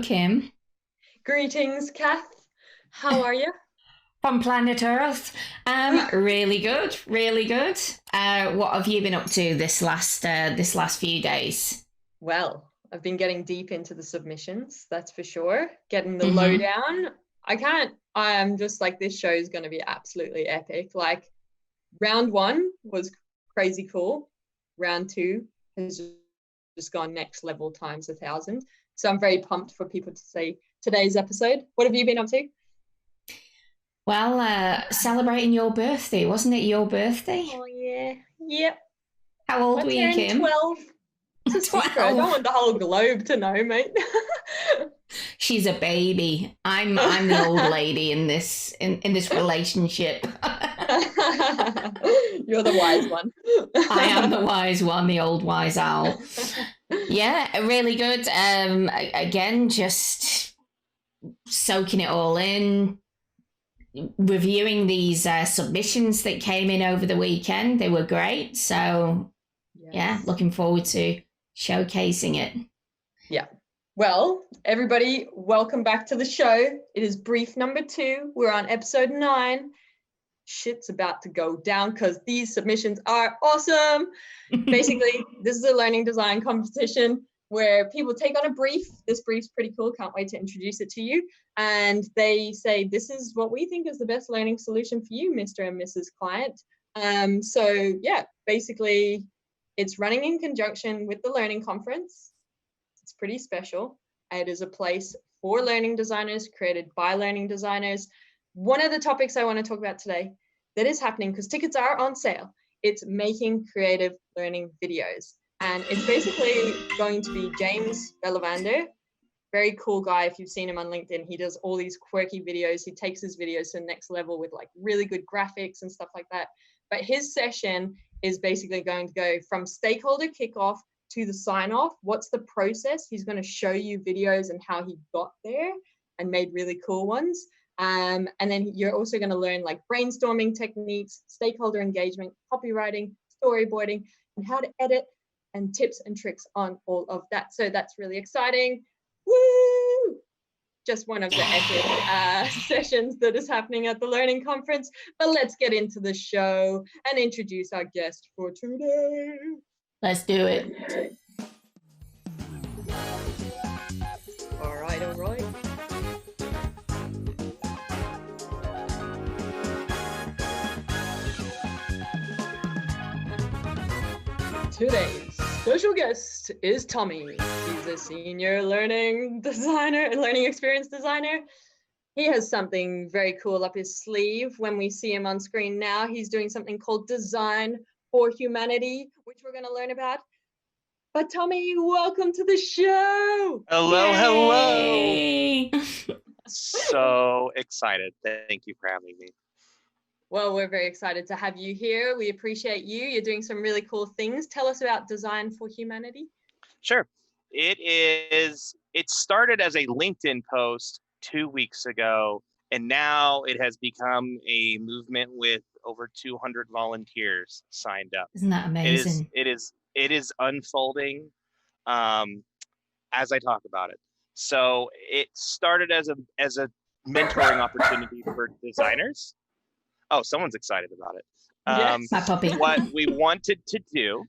Hello, Kim. Greetings, Kath. How are you? From planet Earth. Really good, really good. What have you been up to this last few days? Well, I've been getting deep into the submissions, that's for sure. Getting the Mm-hmm. lowdown. I am just like, this show is going to be absolutely epic. Like, round one was crazy cool. Round two has just gone next level times 1,000. So I'm very pumped for people to see today's episode. What have you been up to? Well, celebrating your birthday, wasn't it your birthday? Oh, yeah. Yep. How old I were you, turned Kim? 12. It's a secret. I don't 12. want the whole globe to know, mate. She's a baby. I'm the old lady in this relationship. You're the wise one. I am the wise one, the old wise owl. Yeah, really good. Again, just soaking it all in, reviewing these submissions that came in over the weekend. They were great. So, yeah, Yes. looking forward to showcasing it. Yeah. Well, everybody, welcome back to the show. It is brief number 2. We're on episode 9. Shit's about to go down because these submissions are awesome. Basically, this is a learning design competition where people take on a brief. This brief's pretty cool. Can't wait to introduce it to you. And they say, this is what we think is the best learning solution for you, Mr. and Mrs. Client. So yeah, basically it's running in conjunction with the learning conference. It's pretty special. It is a place for learning designers, created by learning designers. One of the topics I want to talk about today that is happening, because tickets are on sale, it's making creative learning videos. And it's basically going to be James Bellavander, very cool guy. If you've seen him on LinkedIn, he does all these quirky videos. He takes his videos to the next level with like really good graphics and stuff like that. But his session is basically going to go from stakeholder kickoff to the sign off. What's the process? He's going to show you videos and how he got there and made really cool ones. And then you're also going to learn like brainstorming techniques, stakeholder engagement, copywriting, storyboarding, and how to edit, and tips and tricks on all of that. So that's really exciting. Woo! Just one of the epic sessions that is happening at the Learning Conference. But let's get into the show and introduce our guest for today. Let's do it. All right, all right. Today's special guest is Tommy. He's a senior learning experience designer. He has something very cool up his sleeve. When we see him on screen now, he's doing something called Design for Humanity, which we're going to learn about. But Tommy, welcome to the show. Hello, Yay! hello. So excited. Thank you for having me. Well, we're very excited to have you here. We appreciate you. You're doing some really cool things. Tell us about Design for Humanity. Sure. It started as a LinkedIn post 2 weeks ago, and now it has become a movement with over 200 volunteers signed up. Isn't that amazing? It is unfolding as I talk about it. So it started as a mentoring opportunity for designers. Oh, someone's excited about it. Yes. My puppy. What we wanted to do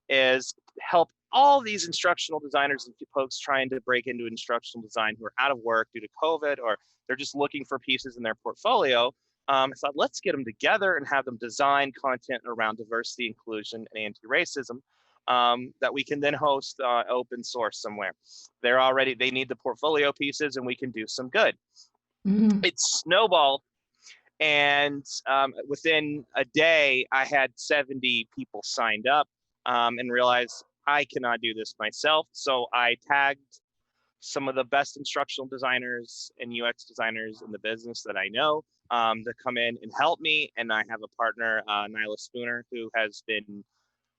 is help all these instructional designers and folks trying to break into instructional design who are out of work due to COVID, or they're just looking for pieces in their portfolio. I thought, let's get them together and have them design content around diversity, inclusion, and anti-racism that we can then host open source somewhere. They need the portfolio pieces, and we can do some good. Mm. It snowballed. And within a day, I had 70 people signed up and realized I cannot do this myself. So I tagged some of the best instructional designers and UX designers in the business that I know to come in and help me. And I have a partner, Nyla Spooner, who has been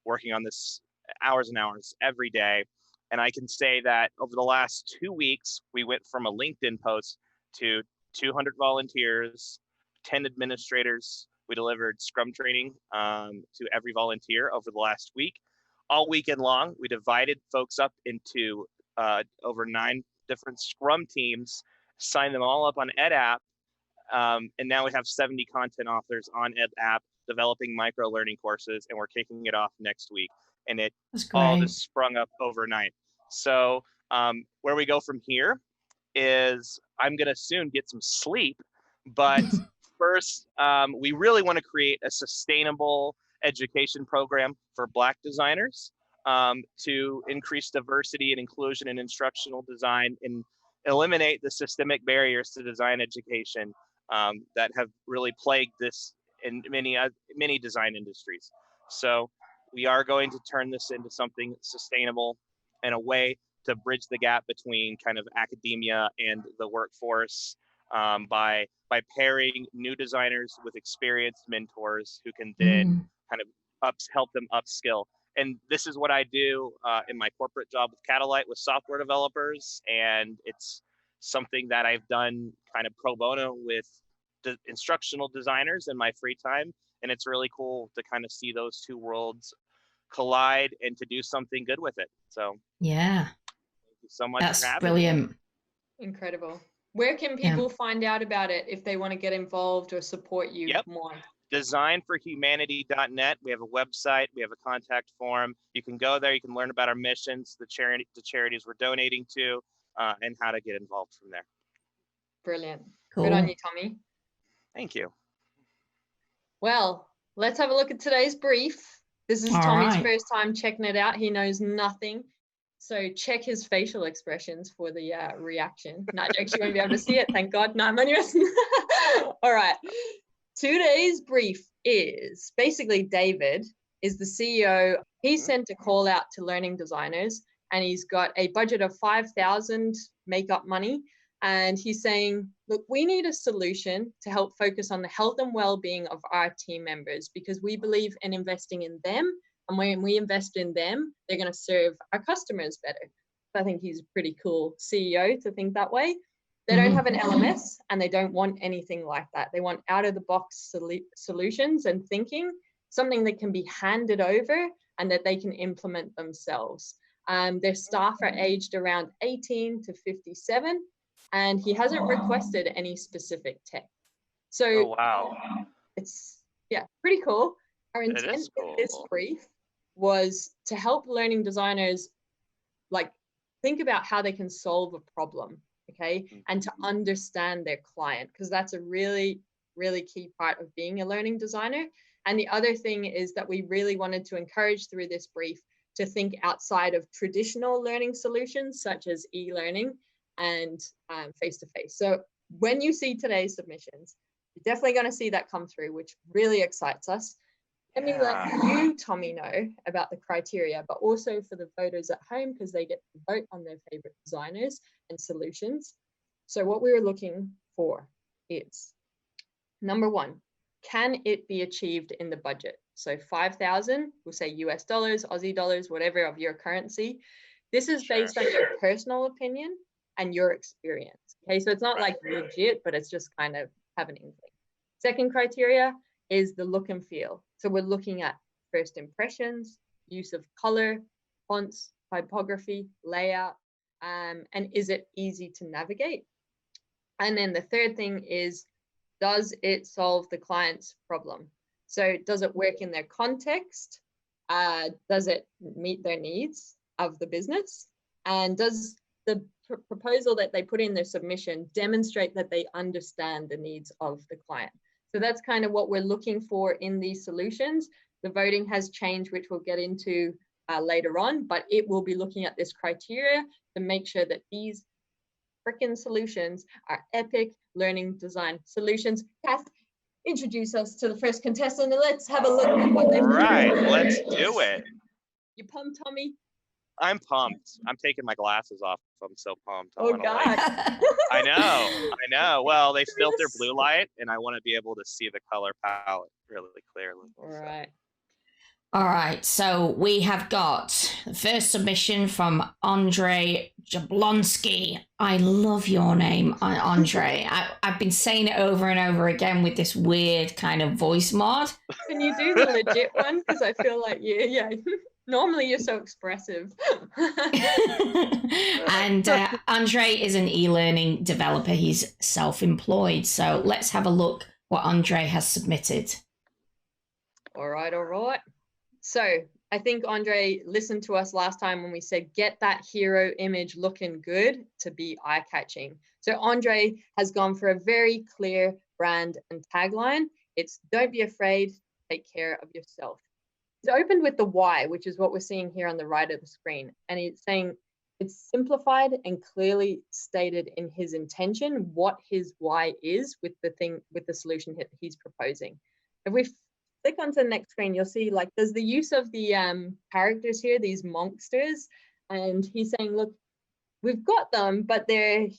working on this hours and hours every day. And I can say that over the last 2 weeks, we went from a LinkedIn post to 200 volunteers, 10 administrators. We delivered Scrum training to every volunteer over the last week. All weekend long, we divided folks up into over 9 different Scrum teams, signed them all up on EdApp. And now we have 70 content authors on EdApp developing micro learning courses, and we're kicking it off next week. And it all just sprung up overnight. So where we go from here is I'm going to soon get some sleep. But first, we really want to create a sustainable education program for Black designers to increase diversity and inclusion in instructional design and eliminate the systemic barriers to design education that have really plagued this in many design industries. So we are going to turn this into something sustainable in a way to bridge the gap between kind of academia and the workforce by pairing new designers with experienced mentors who can then kind of help them upskill. And this is what I do in my corporate job with Catalyte with software developers. And it's something that I've done kind of pro bono with the instructional designers in my free time. And it's really cool to kind of see those two worlds collide and to do something good with it. So yeah, thank you so much. That's for having brilliant. me. Incredible. Where can people find out about it if they want to get involved or support you more? Designforhumanity.net. We have a website. We have a contact form. You can go there. You can learn about our missions, the charities we're donating to, and how to get involved from there. Brilliant. Cool. Good on you, Tommy. Thank you. Well, let's have a look at today's brief. This is Tommy's first time checking it out. He knows nothing. So check his facial expressions for the reaction. Not jokes, you won't be able to see it. Thank God. No, I'm only messing. All right. Today's brief is basically David is the CEO. He sent a call out to learning designers and he's got a budget of 5,000 makeup money. And he's saying, look, we need a solution to help focus on the health and well-being of our team members because we believe in investing in them. And when we invest in them, they're going to serve our customers better. So I think he's a pretty cool CEO to think that way. They don't have an LMS and they don't want anything like that. They want out-of-the-box solutions and thinking, something that can be handed over and that they can implement themselves. Their staff are aged around 18 to 57, and he hasn't requested any specific tech. So it's, pretty cool. Our intent with this brief was to help learning designers think about how they can solve a problem. Okay, and to understand their client, because that's a really, really key part of being a learning designer. And the other thing is that we really wanted to encourage through this brief to think outside of traditional learning solutions, such as e-learning and face-to-face. So when you see today's submissions, you're definitely going to see that come through, which really excites us. Let me let you, Tommy, know about the criteria, but also for the voters at home, because they get to vote on their favorite designers and solutions. So what we were looking for is, number one, can it be achieved in the budget? So 5,000, we'll say US dollars, Aussie dollars, whatever of your currency. This is based on your personal opinion and your experience. Okay, so it's not like legit, but it's just kind of have an inkling. Second criteria is the look and feel. So we're looking at first impressions, use of color, fonts, typography, layout, and is it easy to navigate? And then the third thing is, does it solve the client's problem? So does it work in their context? Does it meet their needs of the business? And does the proposal that they put in their submission demonstrate that they understand the needs of the client? So that's kind of what we're looking for in these solutions. The voting has changed, which we'll get into later on, but it will be looking at this criteria to make sure that these frickin' solutions are epic learning design solutions. Kath, introduce us to the first contestant and let's have a look at what they've done. All right, let's do it. You pumped, Tommy? I'm pumped. I'm taking my glasses off. I'm so pumped. Oh God. I know. Well, they filter blue light and I want to be able to see the color palette really clearly. All right, so we have got the first submission from Andrzej Jablonski. I love your name, Andrzej. I've been saying it over and over again with this weird kind of voice mod. Can you do the legit one? Because I feel like Normally you're so expressive. And Andrzej is an e-learning developer. He's self-employed. So let's have a look what Andrzej has submitted. All right. So I think Andrzej listened to us last time when we said, get that hero image looking good to be eye-catching. So Andrzej has gone for a very clear brand and tagline. It's don't be afraid, take care of yourself. It's opened with the why, which is what we're seeing here on the right of the screen. And it's saying it's simplified and clearly stated in his intention what his why is with the solution he's proposing. If we click onto the next screen, you'll see like there's the use of the characters here, these monsters, and he's saying, look, we've got them, but they're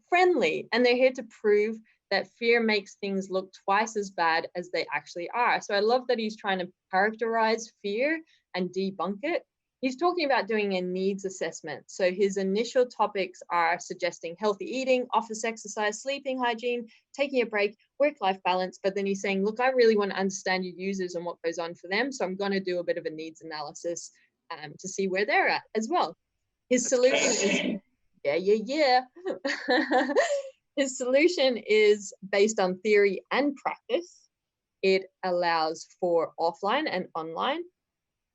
friendly and they're here to prove that fear makes things look twice as bad as they actually are. So I love that he's trying to characterize fear and debunk it. He's talking about doing a needs assessment. So his initial topics are suggesting healthy eating, office exercise, sleeping hygiene, taking a break, work-life balance. But then he's saying, look, I really want to understand your users and what goes on for them. So I'm going to do a bit of a needs analysis to see where they're at as well. His solution is, His solution is based on theory and practice. It allows for offline and online.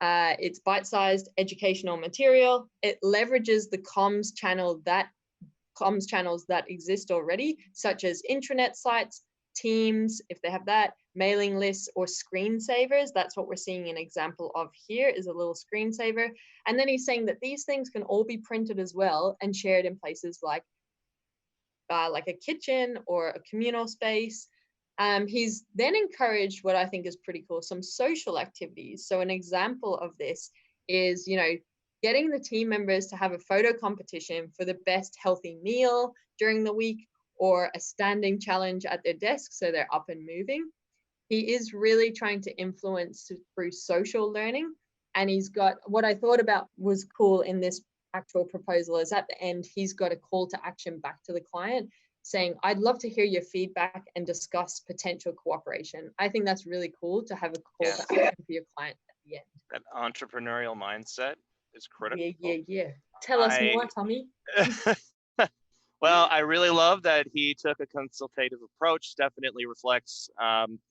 It's bite-sized educational material. It leverages the comms channels that exist already, such as intranet sites, Teams, if they have that, mailing lists, or screensavers. That's what we're seeing an example of here, is a little screensaver. And then he's saying that these things can all be printed as well and shared in places like a kitchen or a communal space. He's then encouraged what I think is pretty cool, some social activities. So an example of this is, getting the team members to have a photo competition for the best healthy meal during the week, or a standing challenge at their desk so they're up and moving. He is really trying to influence through social learning. And he's got, what I thought about was cool in this actual proposal is at the end, he's got a call to action back to the client saying, I'd love to hear your feedback and discuss potential cooperation. I think that's really cool to have a call to action for your client at the end. That entrepreneurial mindset is critical. Yeah. Tell us more, Tommy. Well, I really love that he took a consultative approach. Definitely reflects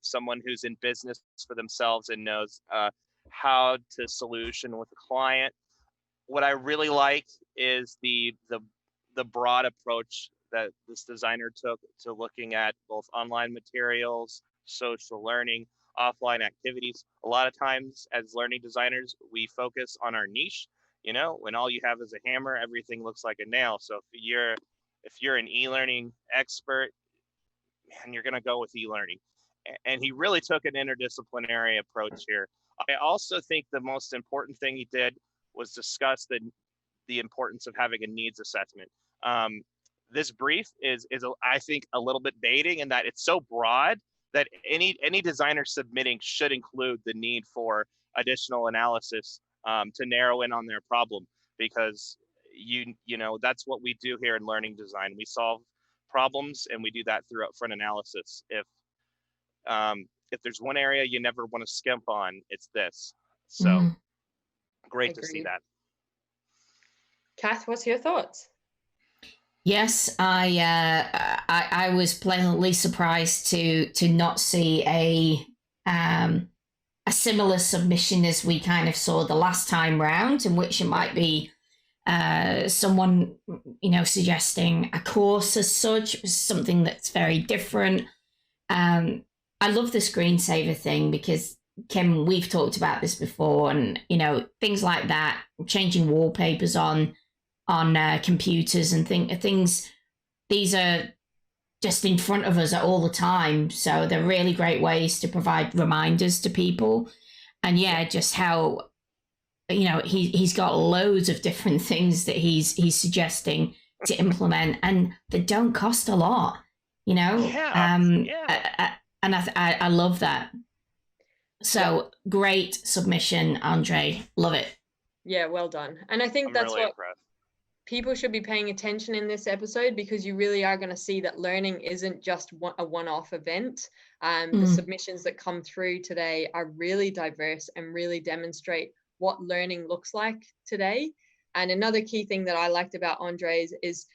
someone who's in business for themselves and knows how to solution with a client. What I really like is the broad approach that this designer took to looking at both online materials, social learning, offline activities. A lot of times as learning designers, we focus on our niche. When all you have is a hammer, everything looks like a nail. So if you're an e-learning expert, man, you're going to go with e-learning. And he really took an interdisciplinary approach here. I also think the most important thing he did was discuss the importance of having a needs assessment. This brief is I think a little bit baiting in that it's so broad that any designer submitting should include the need for additional analysis to narrow in on their problem, because that's what we do here in learning design. We solve problems and we do that through upfront analysis. If there's one area you never want to skimp on, it's this. So great to see that. Kath, what's your thoughts? Yes, I was pleasantly surprised to not see a similar submission as we kind of saw the last time round, in which it might be someone suggesting a course as such, something that's very different. I love the screensaver thing because, Kim, we've talked about this before, and things like that, changing wallpapers on computers and things. These are just in front of us all the time, so they're really great ways to provide reminders to people. And just how he's got loads of different things that he's suggesting to implement, and they don't cost a lot. And I love that. So great submission, Andrzej. Love it. Yeah, well done. And I think that's really what impressed. People should be paying attention in this episode, because you really are going to see that learning isn't just a one-off event. The submissions that come through today are really diverse and really demonstrate what learning looks like today. And another key thing that I liked about Andrzej's is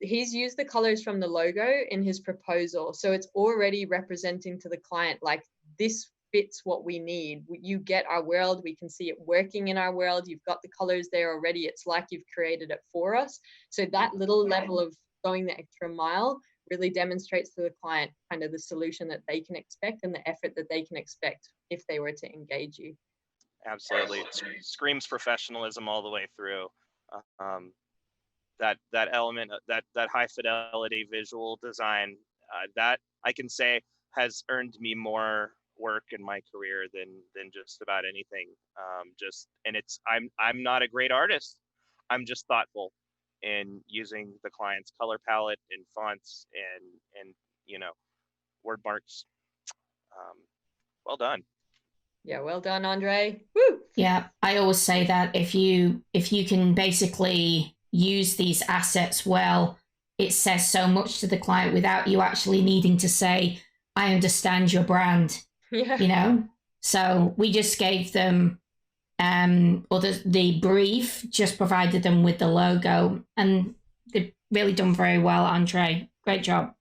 he's used the colors from the logo in his proposal. So it's already representing to the client, like, this fits what we need. You get our world. We can see it working in our world. You've got the colors there already. It's like you've created it for us. So that little level of going the extra mile really demonstrates to the client kind of the solution that they can expect and the effort that they can expect if they were to engage you. Absolutely. It screams professionalism all the way through. That element, that high fidelity visual design, that I can say has earned me more work in my career than just about anything. I'm not a great artist. I'm just thoughtful in using the client's color palette and fonts and word marks. Well done. Yeah, well done, Andrzej. Woo! Yeah, I always say that if you can basically use these assets well, it says so much to the client without you actually needing to say, I understand your brand. Yeah. So we just gave them or the brief, just provided them with the logo, and they've really done very well. Andrzej, great job.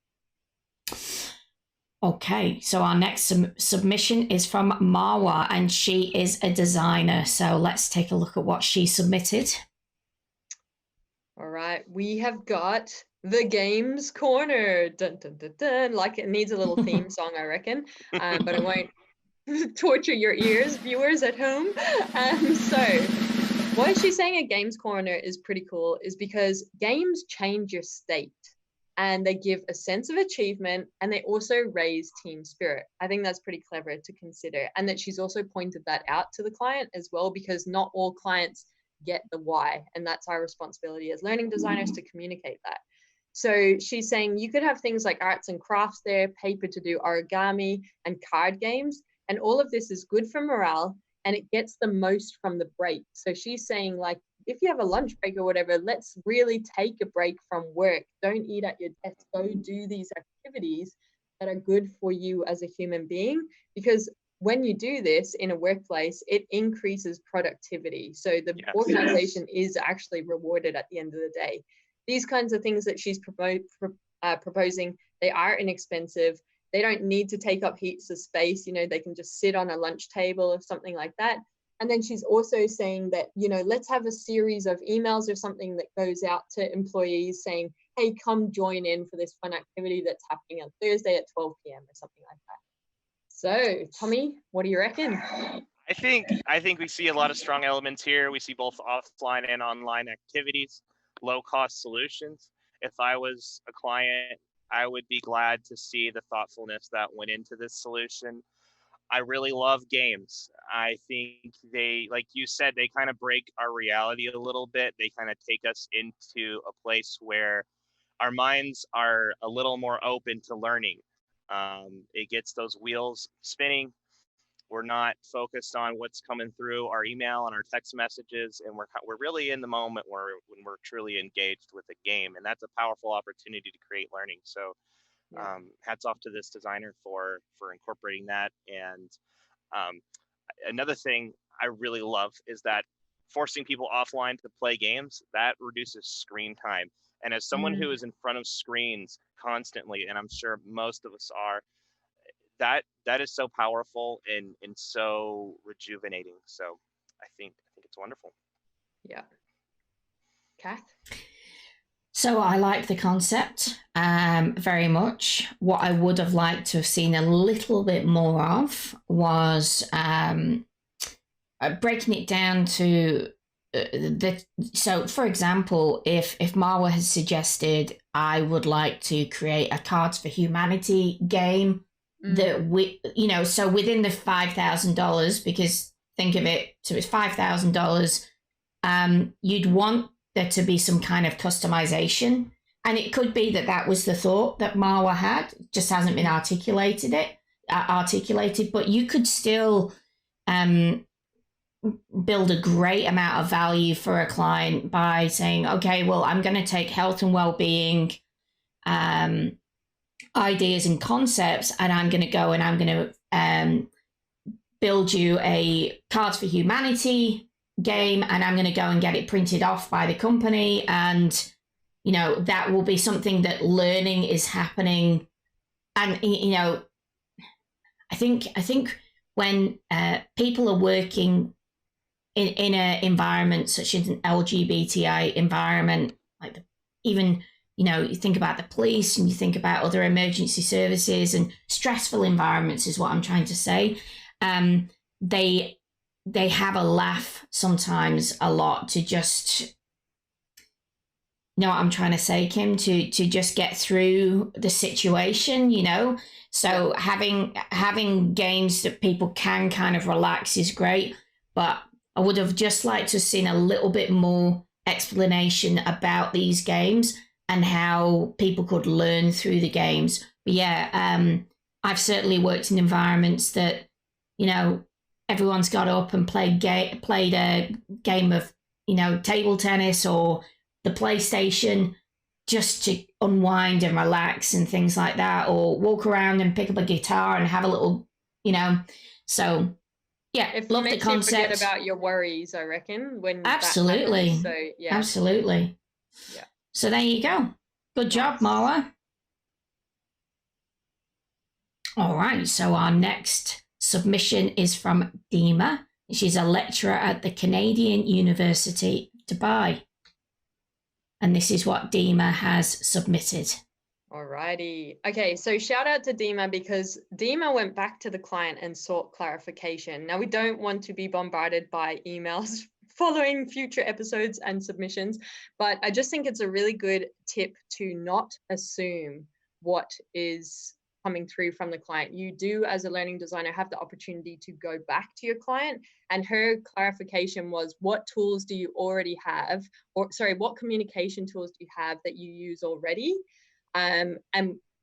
Okay, so our next submission is from Marwa, and she is a designer. So let's take a look at what she submitted. All right, we have got the games corner. Dun, dun, dun, dun. Like, it needs a little theme song, I reckon, but I won't torture your ears, viewers at home. So why she's saying a games corner is pretty cool is because games change your state. And they give a sense of achievement, and they also raise team spirit. I think that's pretty clever to consider. And that she's also pointed that out to the client as well, because not all clients get the why. And that's our responsibility as learning designers to communicate that. So she's saying you could have things like arts and crafts there, paper to do origami, and card games. And all of this is good for morale, and it gets the most from the break. So she's saying, like, if you have a lunch break or whatever, let's really take a break from work. Don't eat at your desk. Go do these activities that are good for you as a human being, because when you do this in a workplace, it increases productivity. So the organization is actually rewarded at the end of the day. These kinds of things that she's proposing, they are inexpensive. They don't need to take up heaps of space. They can just sit on a lunch table or something like that. And then she's also saying that, let's have a series of emails or something that goes out to employees saying, hey, come join in for this fun activity that's happening on Thursday at 12 p.m. or something like that. So, Tommy, what do you reckon? I think we see a lot of strong elements here. We see both offline and online activities, low-cost solutions. If I was a client, I would be glad to see the thoughtfulness that went into this solution. I really love games. I think they, like you said, they kind of break our reality a little bit. They kind of take us into a place where our minds are a little more open to learning. It gets those wheels spinning. We're not focused on what's coming through our email and our text messages, and we're really in the moment when we're truly engaged with the game, and that's a powerful opportunity to create learning. So hats off to this designer for incorporating that. And another thing I really love is that forcing people offline to play games, that reduces screen time. And as someone who is in front of screens constantly, and I'm sure most of us are, that is so powerful and so rejuvenating. So I think it's wonderful. Yeah. Kath? So I like the concept very much. What I would have liked to have seen a little bit more of was breaking it down to so for example, if Marwa has suggested I would like to create a Cards for Humanity game that so within the $5,000, because think of it, so it's $5,000, you'd want there to be some kind of customization. And it could be that was the thought that Marwa had, just hasn't been articulated, but you could still build a great amount of value for a client by saying, okay, well, I'm going to take health and well-being ideas and concepts, and I'm going to go and I'm going to build you a Cards for Humanity game and I'm going to go and get it printed off by the company. And, you know, that will be something that learning is happening. And, you know, I think when people are working in an environment such as an LGBTI environment, like even, you know, you think about the police and you think about other emergency services and stressful environments is what I'm trying to say. They have a laugh sometimes a lot to just, you know what I'm trying to say, Kim, to just get through the situation, you know. So having games that people can kind of relax is great, but I would have just liked to have seen a little bit more explanation about these games and how people could learn through the games. But yeah, I've certainly worked in environments that, you know, everyone's got up and played a game of, you know, table tennis or the PlayStation just to unwind and relax and things like that, or walk around and pick up a guitar and have a little, you know. So yeah, If love it the makes you concept. forget about your worries, I reckon, when Absolutely. that happens. So yeah, absolutely. Yeah. So there you go. Good job, Marwa. All right. So our next submission is from Dima. She's a lecturer at the Canadian University, Dubai. And this is what Dima has submitted. Alrighty. Okay, so shout out to Dima, because Dima went back to the client and sought clarification. Now, we don't want to be bombarded by emails following future episodes and submissions, but I just think it's a really good tip to not assume what is coming through from the client. You do, as a learning designer, have the opportunity to go back to your client, and her clarification was, what tools do you already have, or sorry, what communication tools do you have that you use already? And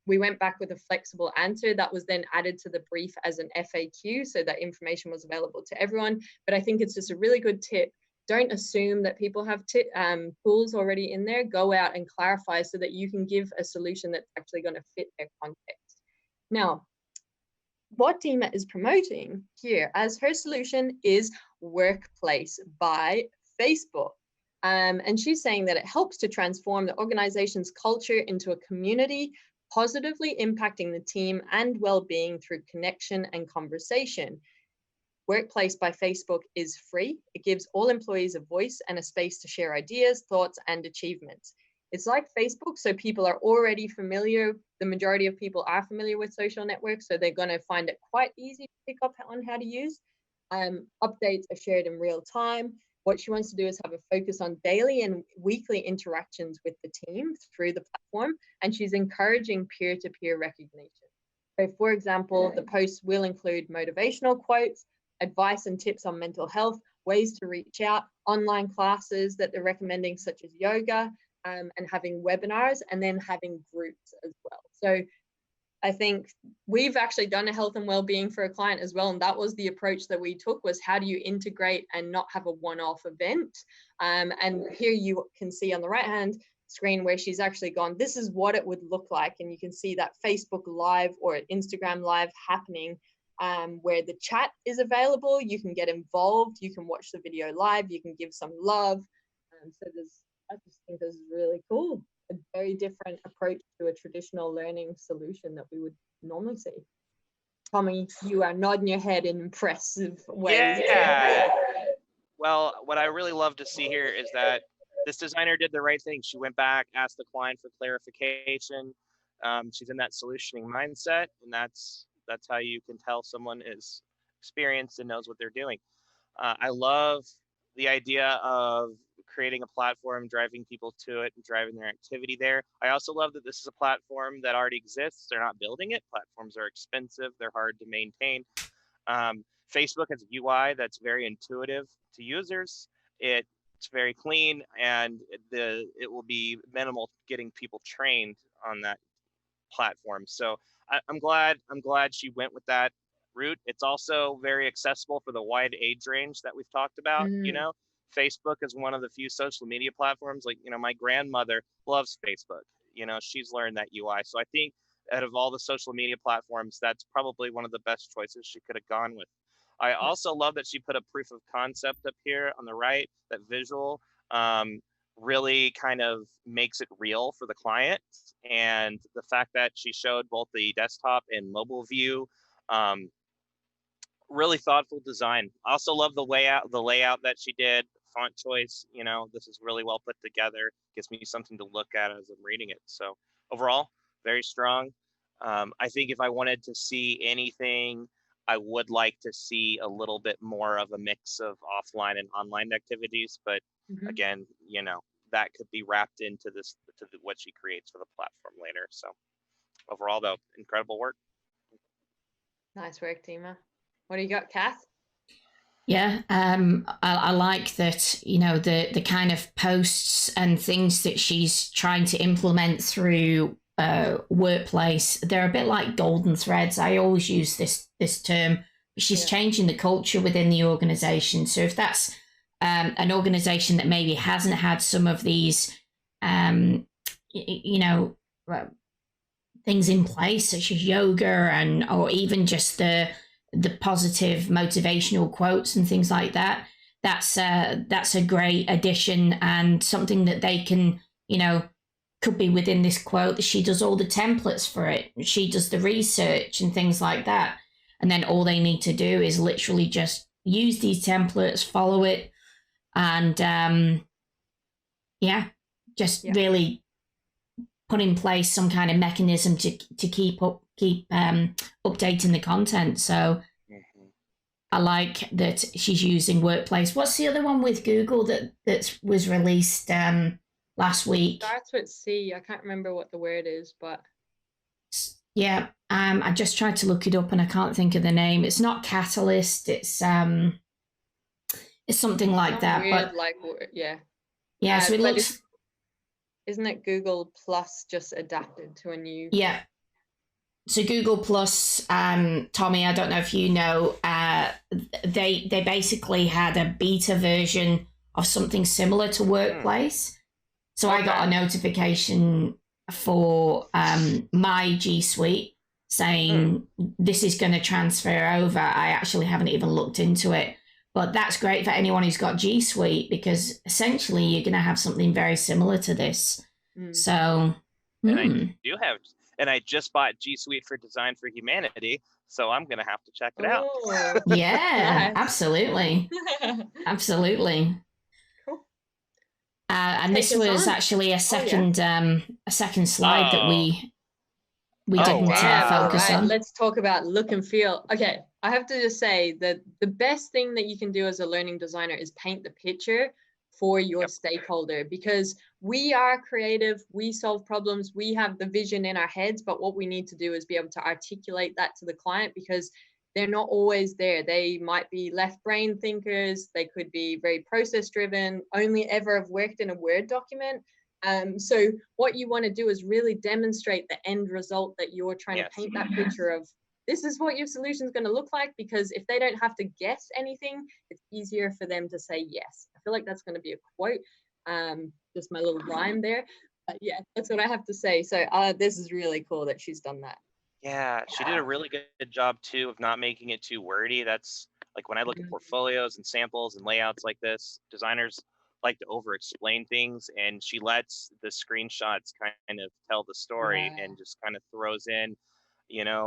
we went back with a flexible answer that was then added to the brief as an FAQ, so that information was available to everyone. But I think it's just a really good tip. Don't assume that people have tools already in there. Go out and clarify so that you can give a solution that's actually going to fit their context. Now, what Dima is promoting here as her solution is Workplace by Facebook. And she's saying that it helps to transform the organization's culture into a community, positively impacting the team and well-being through connection and conversation. Workplace by Facebook is free. It gives all employees a voice and a space to share ideas, thoughts, and achievements. It's like Facebook, so people are already familiar. The majority of people are familiar with social networks, so they're going to find it quite easy to pick up on how to use. Updates are shared in real time. What she wants to do is have a focus on daily and weekly interactions with the team through the platform, and she's encouraging peer-to-peer recognition. So, for example, the posts will include motivational quotes, advice and tips on mental health, ways to reach out, online classes that they're recommending, such as yoga, and having webinars, and then having groups as well. So I think we've actually done a health and well-being for a client as well, and that was the approach that we took, was how do you integrate and not have a one-off event. And here you can see on the right hand screen where she's actually gone, this is what it would look like, and you can see that Facebook Live or Instagram Live happening, where the chat is available. You can get involved, you can watch the video live, you can give some love. So I just think this is really cool. A very different approach to a traditional learning solution that we would normally see. Tommy, you are nodding your head in impressive ways. Yeah. Well, what I really love to see here is that this designer did the right thing. She went back, asked the client for clarification. She's in that solutioning mindset, and that's how you can tell someone is experienced and knows what they're doing. I love the idea of creating a platform, driving people to it, and driving their activity there. I also love that this is a platform that already exists. They're not building it. Platforms are expensive. They're hard to maintain. Facebook has a UI that's very intuitive to users. It's very clean, and it will be minimal getting people trained on that platform. So I'm glad she went with that route. It's also very accessible for the wide age range that we've talked about. You know, Facebook is one of the few social media platforms, like, you know, my grandmother loves Facebook. You know, she's learned that UI. So I think out of all the social media platforms, that's probably one of the best choices she could have gone with. I also love that she put a proof of concept up here on the right, that visual. Really kind of makes it real for the client. And the fact that she showed both the desktop and mobile view, really thoughtful design. I also love the layout that she did, font choice. This is really well put together. Gives me something to look at as I'm reading it. So overall, very strong. I think if I wanted to see anything, I would like to see a little bit more of a mix of offline and online activities. But again, that could be wrapped into what she creates for the platform later. So overall, though, incredible work. Nice work, Dima. What do you got, Kath? Yeah, I like that, the kind of posts and things that she's trying to implement through workplace. They're a bit like golden threads. I always use this term. She's changing the culture within the organization. So if that's an organization that maybe hasn't had some of these, things in place, such as yoga or even just the positive motivational quotes and things like that, that's a great addition, and something that they can, could be within this quote. She does all the templates for it. She does the research and things like that. And then all they need to do is literally just use these templates, follow it, and really put in place some kind of mechanism to keep updating the content. So I like that she's using Workplace. What's the other one with Google that was released last week? Starts with C. I can't remember what the word is, but yeah, I just tried to look it up and I can't think of the name. It's not Catalyst. It's something like that. Weird, but yeah. So it looks. Isn't it Google Plus just adapted to a new? Yeah. So Google Plus, Tommy, I don't know if you know, they basically had a beta version of something similar to Workplace. So I got a notification for my G Suite saying this is going to transfer over. I actually haven't even looked into it, but that's great for anyone who's got G Suite, because essentially you're going to have something very similar to this. So, and I just bought G Suite for Design for Humanity, so I'm going to have to check it out. Yeah, absolutely. Absolutely. Cool. And this was actually a second slide that we didn't focus on. Let's talk about look and feel. Okay, I have to just say that the best thing that you can do as a learning designer is paint the picture for your stakeholder, because we are creative, we solve problems, we have the vision in our heads, but what we need to do is be able to articulate that to the client, because they're not always there. They might be left brain thinkers, they could be very process driven, only ever have worked in a Word document. So what you want to do is really demonstrate the end result that you're trying to paint that picture of. This is what your solution is going to look like, because if they don't have to guess anything, it's easier for them to say yes. I feel like that's going to be a quote, just my little rhyme there. But yeah, that's what I have to say. So this is really cool that she's done that. Yeah, she did a really good job too of not making it too wordy. That's like when I look at portfolios and samples and layouts like this, designers like to over explain things, and she lets the screenshots kind of tell the story and just kind of throws in,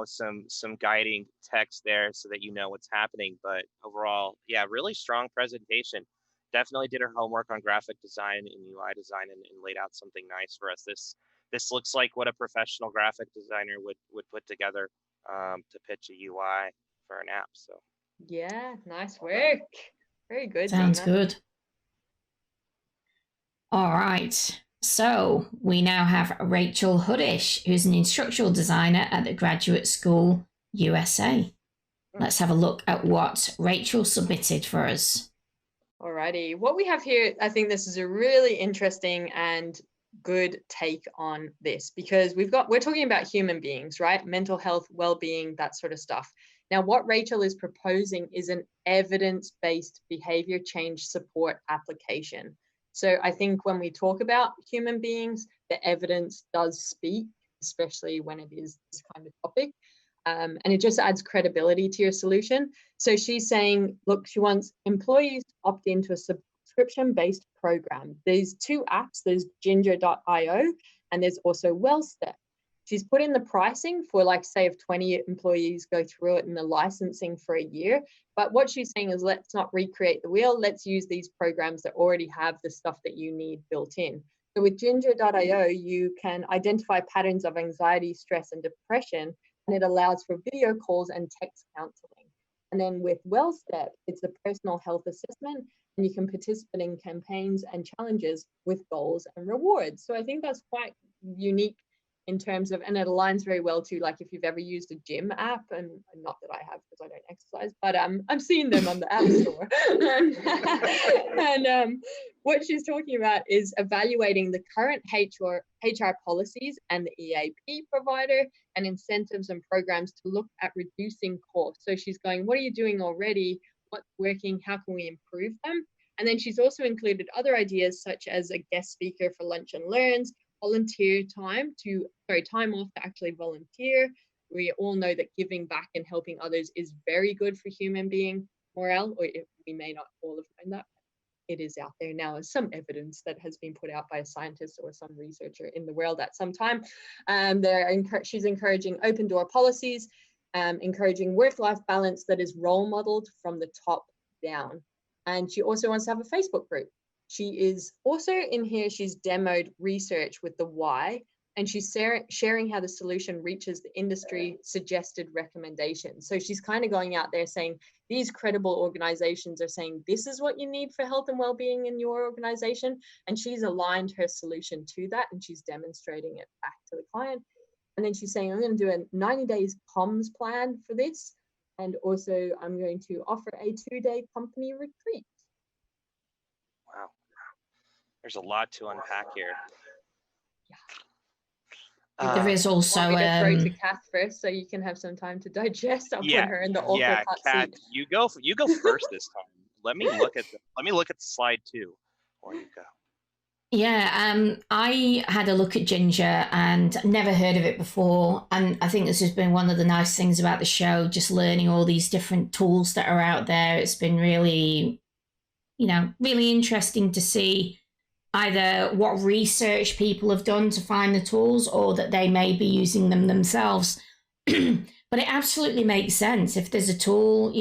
some guiding text there so that you know what's happening. But overall, yeah, really strong presentation. Definitely did her homework on graphic design and UI design and laid out something nice for us. This looks like what a professional graphic designer would put together to pitch a UI for an app. So yeah, nice work. Very good. Sounds Dima. good. All right. So we now have Rachel Hudish, who's an instructional designer at the Graduate School USA. Let's have a look at what Rachel submitted for us. Alrighty. What we have here, I think this is a really interesting and good take on this, because we're talking about human beings, right? Mental health, well-being, that sort of stuff. Now, what Rachel is proposing is an evidence-based behavior change support application. So I think when we talk about human beings, the evidence does speak, especially when it is this kind of topic. And it just adds credibility to your solution. So she's saying, look, she wants employees to opt into a subscription-based program. There's two apps, there's ginger.io and there's also WellStep. She's put in the pricing for, like, say if 20 employees go through it and the licensing for a year. But what she's saying is, let's not recreate the wheel. Let's use these programs that already have the stuff that you need built in. So with ginger.io, you can identify patterns of anxiety, stress, and depression, and it allows for video calls and text counseling. And then with WellStep, it's a personal health assessment, and you can participate in campaigns and challenges with goals and rewards. So I think that's quite unique in terms of, and it aligns very well to, like, if you've ever used a gym app, and not that I have because I don't exercise, but I've seen them on the App Store. and what she's talking about is evaluating the current HR policies and the EAP provider and incentives and programs to look at reducing costs. So she's going, what are you doing already? What's working? How can we improve them? And then she's also included other ideas such as a guest speaker for lunch and learns, time off to actually volunteer. We all know that giving back and helping others is very good for human being morale, or we may not all have known that. It is out there now as some evidence that has been put out by a scientist or some researcher in the world at some time. She's encouraging open door policies, encouraging work-life balance that is role modeled from the top down. And she also wants to have a Facebook group. She is also in here, she's demoed research with the why, and she's sharing how the solution reaches the industry suggested recommendations. So she's kind of going out there saying, these credible organizations are saying, this is what you need for health and well-being in your organization. And she's aligned her solution to that, and she's demonstrating it back to the client. And then she's saying, I'm going to do a 90 days comms plan for this. And also I'm going to offer a 2-day company retreat. Wow. There's a lot to unpack here. There is also Want me to throw to Kath first so you can have some time to digest? I'll put her in the awkward hot Kat, seat. you go first this time. Let me look at the slide too. Before you go. Yeah, I had a look at Ginger and never heard of it before. And I think this has been one of the nice things about the show, just learning all these different tools that are out there. It's been really, really interesting to see either what research people have done to find the tools or that they may be using them themselves. But it absolutely makes sense. If there's a tool,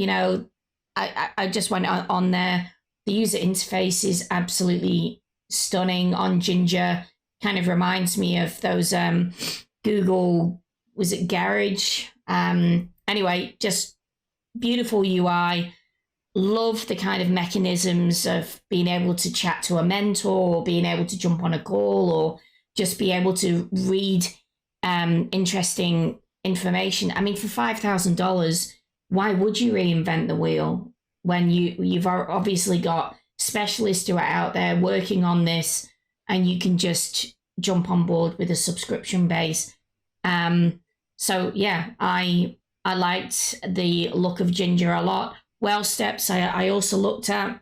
I just went on there. The user interface is absolutely stunning on Ginger. Kind of reminds me of those Google, was it Garage? Anyway, just beautiful UI. Love the kind of mechanisms of being able to chat to a mentor or being able to jump on a call or just be able to read interesting information. I mean, for $5,000, why would you reinvent the wheel when you've obviously got specialists who are out there working on this and you can just jump on board with a subscription base? So yeah, I liked the look of Ginger a lot. WellSteps I also looked at.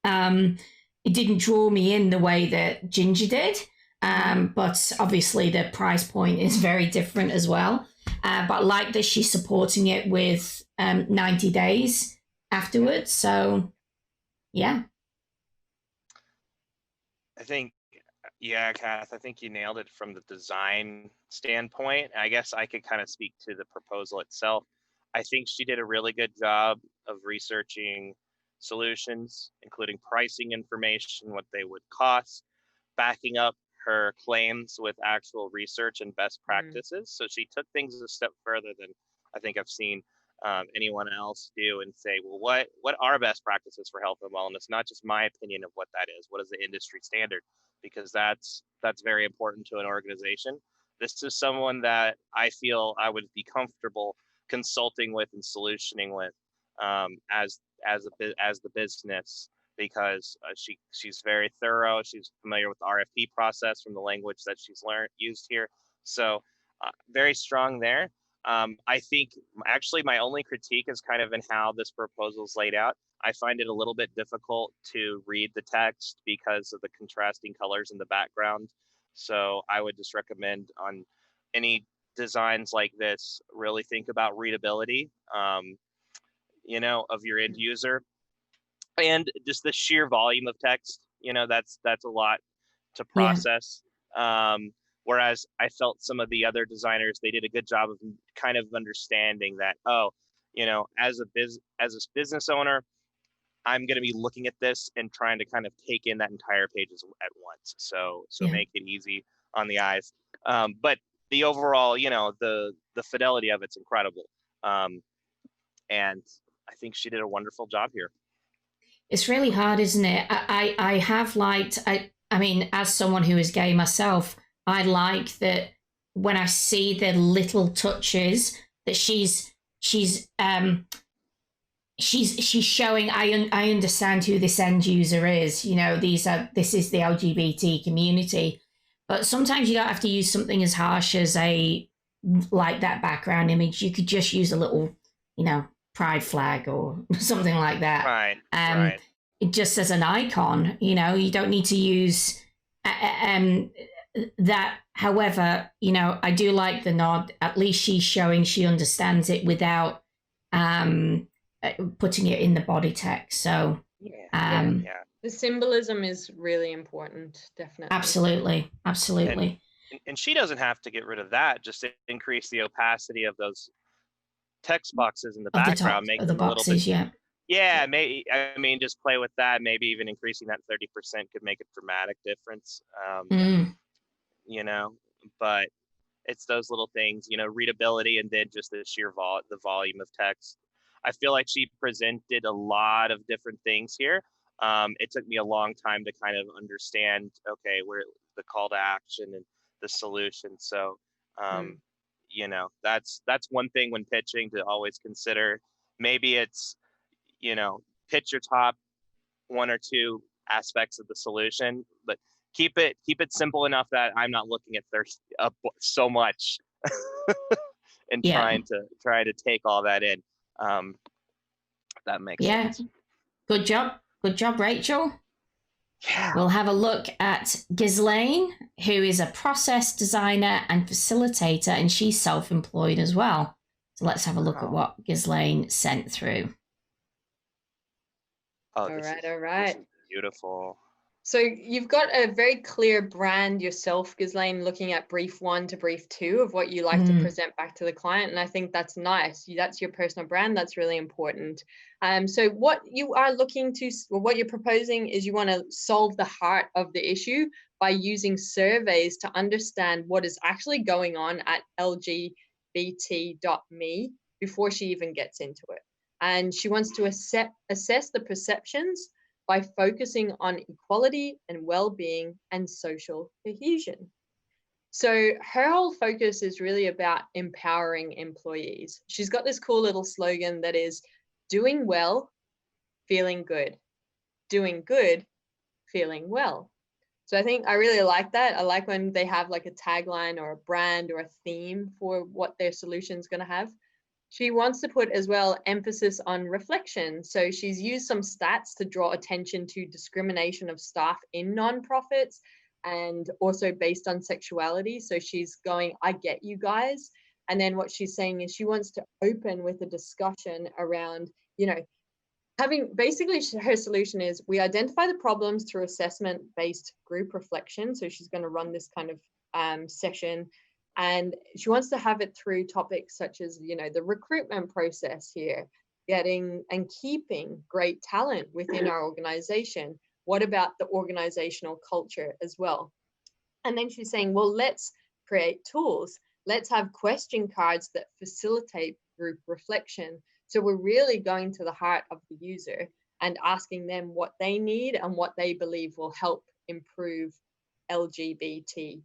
It didn't draw me in the way that Ginger did, but obviously the price point is very different as well. But I like that she's supporting it with 90 days afterwards. So yeah. I think, Kath, I think you nailed it from the design standpoint. I guess I could kind of speak to the proposal itself. I think she did a really good job of researching solutions, including pricing information, what they would cost, backing up her claims with actual research and best practices. So she took things a step further than I think I've seen anyone else do, and say, well, what are best practices for health and wellness? Not just my opinion of what that is. What is the industry standard? Because that's very important to an organization. This is someone that I feel I would be comfortable consulting with and solutioning with as the business, because she's very thorough. She's familiar with the RFP process from the language that she's used here. So very strong there. I think actually my only critique is kind of in how this proposal is laid out. I find it a little bit difficult to read the text because of the contrasting colors in the background. So I would just recommend on any designs like this really think about readability, of your end user, and just the sheer volume of text. That's a lot to process. Whereas I felt some of the other designers, they did a good job of kind of understanding that, as a business owner, I'm going to be looking at this and trying to kind of take in that entire page at once. So make it easy on the eyes. But the overall, the fidelity of it's incredible. And I think she did a wonderful job here. It's really hard, isn't it? I have liked, I mean, as someone who is gay myself, I like that when I see the little touches that she's showing. I understand who this end user is. This is the LGBT community, but sometimes you don't have to use something as harsh as like that background image. You could just use a little, pride flag or something like that. Right. Just as an icon, you don't need to use that. However, I do like the nod. At least she's showing she understands it without putting it in the body text. So the symbolism is really important, definitely. Absolutely. And she doesn't have to get rid of that, just to increase the opacity of those text boxes in the background, make them a little bit. Maybe, just play with that. Maybe even increasing that 30% could make a dramatic difference. But it's those little things, readability, and then just the sheer the volume of text. I feel like she presented a lot of different things here. It took me a long time to kind of understand, okay, where the call to action and the solution. So, that's one thing when pitching to always consider. Maybe it's, pitch your top one or two aspects of the solution, but keep it simple enough that I'm not looking at so much and trying to take all that in. That makes sense. Good job, Rachel. Yeah. We'll have a look at Ghislaine, who is a process designer and facilitator, and she's self-employed as well. So let's have a look at what Ghislaine sent through. Oh, all right. This is beautiful. So you've got a very clear brand yourself, Ghislaine, looking at brief 1 to brief 2 of what you like to present back to the client. And I think that's nice. That's your personal brand. That's really important. So what you are looking to, or what you're proposing, is you want to solve the heart of the issue by using surveys to understand what is actually going on at lgbt.me before she even gets into it. And she wants to assess the perceptions by focusing on equality and well-being and social cohesion. So her whole focus is really about empowering employees. She's got this cool little slogan that is doing well, feeling good, doing good, feeling well. So I think I really like that. I like when they have like a tagline or a brand or a theme for what their solution is going to have. She wants to put as well emphasis on reflection. So she's used some stats to draw attention to discrimination of staff in nonprofits and also based on sexuality. So she's going, I get you guys. And then what she's saying is she wants to open with a discussion around, having basically her solution is we identify the problems through assessment-based group reflection. So she's going to run this kind of session. And she wants to have it through topics such as, the recruitment process here, getting and keeping great talent within our organization. What about the organizational culture as well? And then she's saying, well, let's create tools. Let's have question cards that facilitate group reflection. So we're really going to the heart of the user and asking them what they need and what they believe will help improve LGBT.me.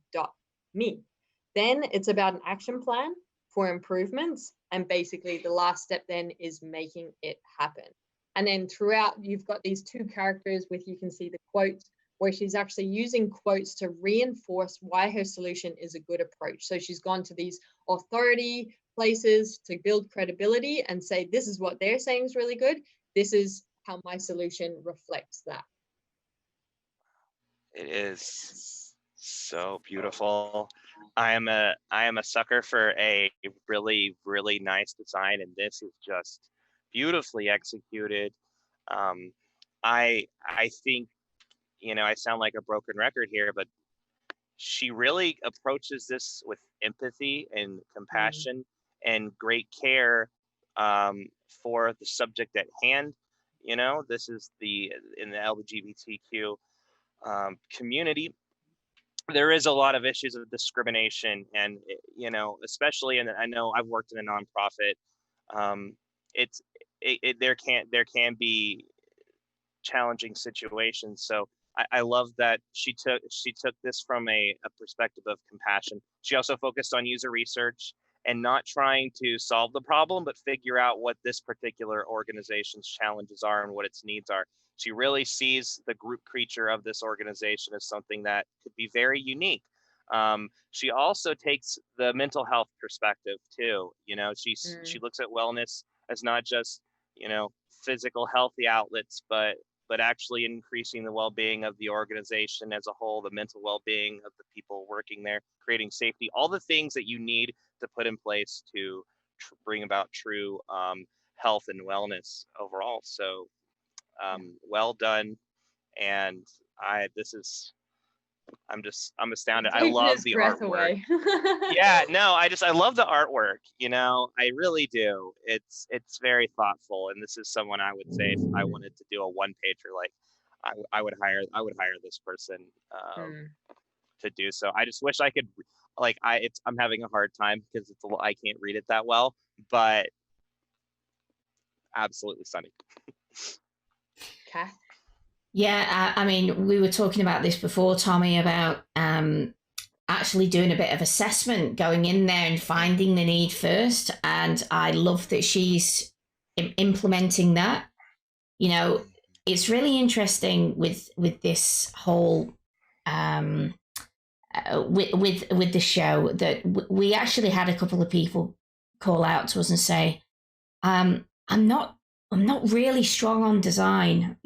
Then it's about an action plan for improvements. And basically the last step then is making it happen. And then throughout, you've got these two characters with, you can see the quotes, where she's actually using quotes to reinforce why her solution is a good approach. So she's gone to these authority places to build credibility and say, this is what they're saying is really good. This is how my solution reflects that. It is so beautiful. I am a sucker for a really, really nice design, and this is just beautifully executed. Um, I think, I sound like a broken record here, but she really approaches this with empathy and compassion and great care, for the subject at hand. This is in the LGBTQ community. There is a lot of issues of discrimination, and especially, and I know I've worked in a nonprofit. It's there can be challenging situations. So I love that she took this from a perspective of compassion. She also focused on user research and not trying to solve the problem, but figure out what this particular organization's challenges are and what its needs are. She really sees the group creature of this organization as something that could be very unique. She also takes the mental health perspective too. She looks at wellness as not just physical healthy outlets, but actually increasing the well-being of the organization as a whole, the mental well-being of the people working there, creating safety, all the things that you need to put in place to bring about true health and wellness overall. So well done. And I'm astounded. I love the artwork. Yeah, no, I love the artwork. I really do. It's very thoughtful, and this is someone I would say if I wanted to do a one-pager, like I would hire this person to do so. I just wish I could, like I'm having a hard time because I can't read it that well, but absolutely stunning. Kath? Yeah, I mean, we were talking about this before, Tommy, about actually doing a bit of assessment, going in there and finding the need first. And I love that she's implementing that. It's really interesting with this whole with the show that we actually had a couple of people call out to us and say, I'm not really strong on design.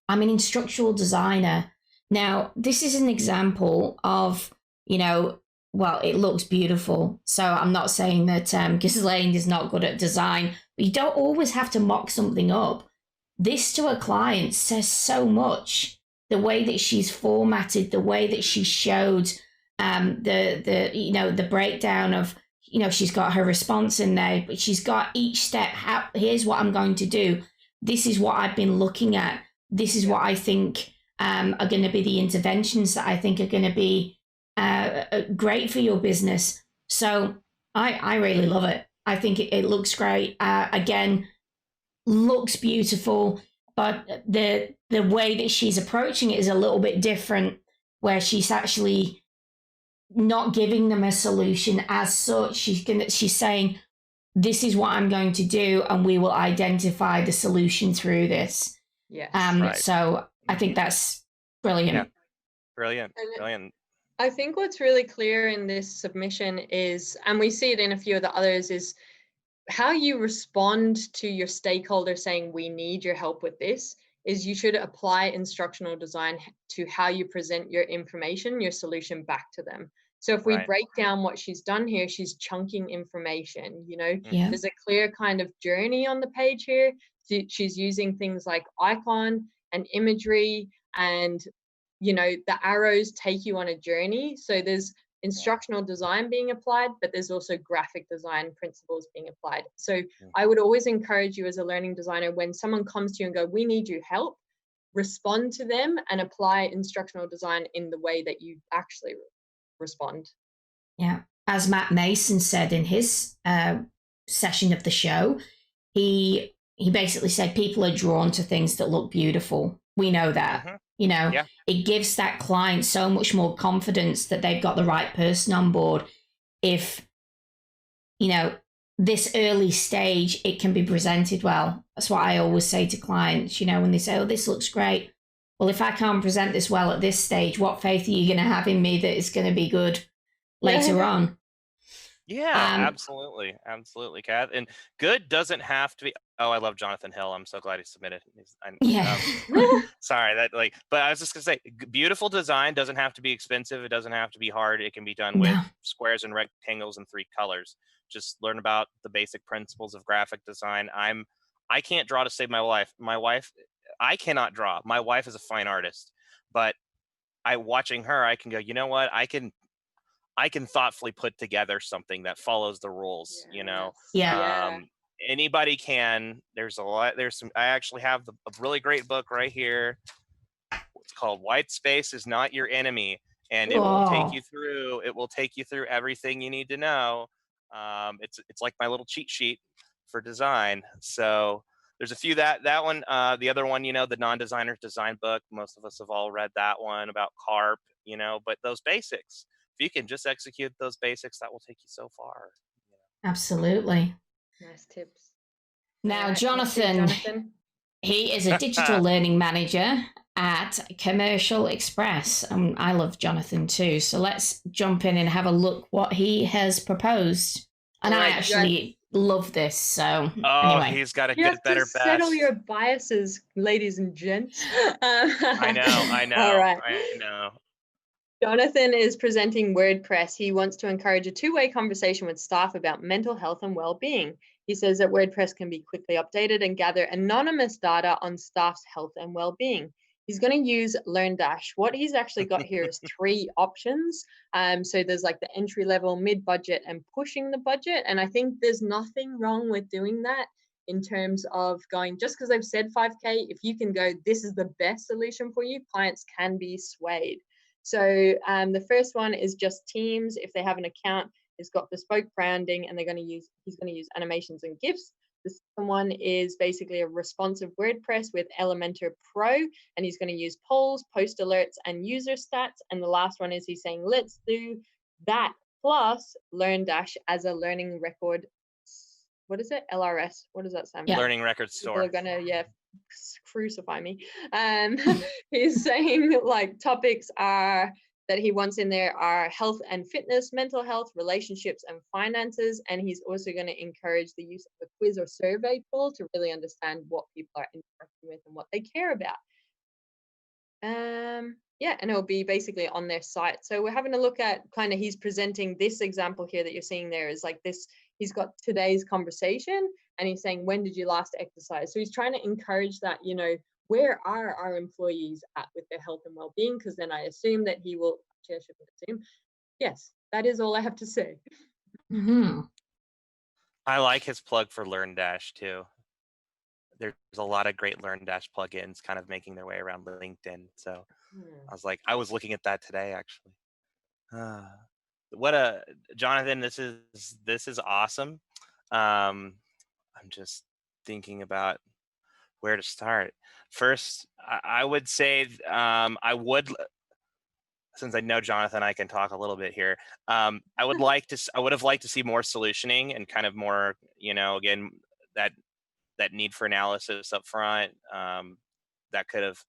I'm an instructional designer. Now, this is an example of, well, it looks beautiful. So I'm not saying that Ghislaine is not good at design, but you don't always have to mock something up. This to a client says so much. The way that she's formatted, the way that she showed the breakdown of, she's got her response in there, but she's got each step. Here's what I'm going to do. This is what I've been looking at. This is what I think are going to be the interventions that I think are going to be great for your business. So I really love it. I think it looks great. Again, looks beautiful, but the way that she's approaching it is a little bit different, where she's actually not giving them a solution as such. She's saying, this is what I'm going to do, and we will identify the solution through this. Yes. Right. So I think that's brilliant. Yeah. Brilliant. I think what's really clear in this submission is, and we see it in a few of the others, is how you respond to your stakeholder saying, we need your help with this, is you should apply instructional design to how you present your information, your solution back to them. So if we break down what she's done here, she's chunking information, There's a clear kind of journey on the page here. She's using things like icon and imagery, and the arrows take you on a journey. So there's instructional design being applied, but there's also graphic design principles being applied. So I would always encourage you as a learning designer, when someone comes to you and go, we need your help, respond to them and apply instructional design in the way that you actually respond. Yeah. As Matt Mason said in his session of the show, he basically said people are drawn to things that look beautiful. We know that. It gives that client so much more confidence that they've got the right person on board. If, this early stage, it can be presented well. That's what I always say to clients, when they say, oh, this looks great. Well, if I can't present this well at this stage, what faith are you going to have in me that it's going to be good later on? Yeah, absolutely, Kath. And good doesn't have to be. Oh, I love Jonathan Hill. I'm so glad he submitted. Yeah. Sorry, but I was just gonna say, beautiful design doesn't have to be expensive. It doesn't have to be hard. It can be done with No. squares and rectangles and 3 colors. Just learn about the basic principles of graphic design. I can't draw to save my life. I cannot draw. My wife is a fine artist, but watching her, I can go, you know what? I can thoughtfully put together something that follows the rules, Yeah. Anybody can. There's some, I actually have a really great book right here. It's called White Space is Not Your Enemy. And it will take you through everything you need to know. It's like my little cheat sheet for design. So there's a few that one, the other one, the non-designer's design book. Most of us have all read that one about carp, but those basics, if you can just execute those basics, that will take you so far. Absolutely. Nice tips. Now, Alright, Jonathan, he is a digital learning manager at Commercial Express. I love Jonathan too. So let's jump in and have a look what he has proposed. And I actually love this. So anyway. He's got a you good, have better, to best. settle your biases, ladies and gents. I know. All right. I know. Jonathan is presenting WordPress. He wants to encourage a two-way conversation with staff about mental health and well-being. He says that WordPress can be quickly updated and gather anonymous data on staff's health and well-being. He's going to use LearnDash. What he's actually got here is 3 options. So there's like the entry level, mid-budget, and pushing the budget. And I think there's nothing wrong with doing that in terms of going, just because they've said 5K, if you can go, this is the best solution for you, clients can be swayed. So the first one is just Teams. If they have an account, it's got bespoke branding, and he's going to use animations and GIFs. The second one is basically a responsive WordPress with Elementor Pro, and he's going to use polls, post alerts, and user stats. And the last one is he's saying, let's do that plus LearnDash as a learning record. What is it? LRS. What does that stand for? Learning record store. People are gonna crucify me. He's saying like topics are that he wants in there are health and fitness, mental health, relationships, and finances. And he's also going to encourage the use of a quiz or survey tool to really understand what people are interacting with and what they care about. Yeah, and it'll be basically on their site. So we're having a look at he's presenting this example here that you're seeing there is like this. He's got today's conversation and he's saying, when did you last exercise? So he's trying to encourage that, where are our employees at with their health and well-being? Because then I assume that he will, actually I shouldn't assume. Yes, that is all I have to say. Mm-hmm. I like his plug for LearnDash too. There's a lot of great LearnDash plugins kind of making their way around LinkedIn. So I was looking at that today, actually. Jonathan, this is awesome. I'm just thinking about where to start. First, I would say since I know Jonathan, I can talk a little bit here. I would have liked to see more solutioning and kind of more, again, that need for analysis up front. That could have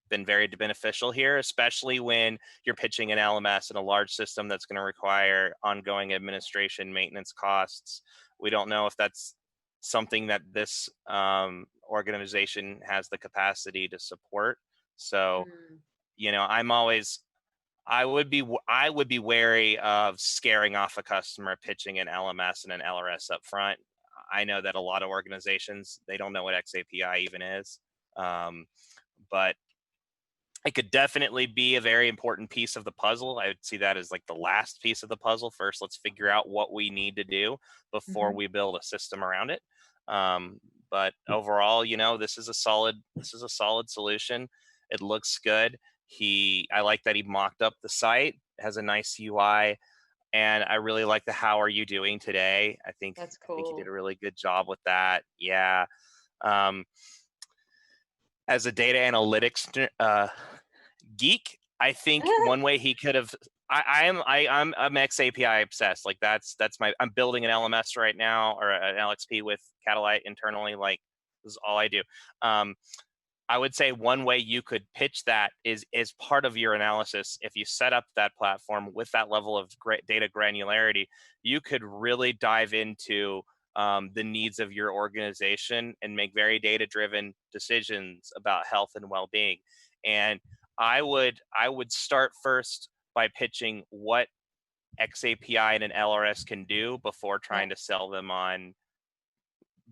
been very beneficial here, especially when you're pitching an LMS and a large system that's going to require ongoing administration, maintenance costs. We don't know if that's something that this organization has the capacity to support. So, I would be wary of scaring off a customer pitching an LMS and an LRS up front. I know that a lot of organizations, they don't know what XAPI even is. But it could definitely be a very important piece of the puzzle. I would see that as like the last piece of the puzzle. First, let's figure out what we need to do before we build a system around it. But overall, this is a solid solution. It looks good. I like that he mocked up the site. It has a nice UI. And I really like the "How are you doing today?" I think that's cool. I think he did a really good job with that. Yeah. As a data analytics geek, I think one way he could have. I'm XAPI obsessed. Like that's I'm building an LMS right now or an LXP with Catalyte internally. Like this is all I do. I would say one way you could pitch that is part of your analysis. If you set up that platform with that level of data granularity, you could really dive into the needs of your organization and make very data-driven decisions about health and well-being. And I would start first by pitching what XAPI and an LRS can do before trying to sell them on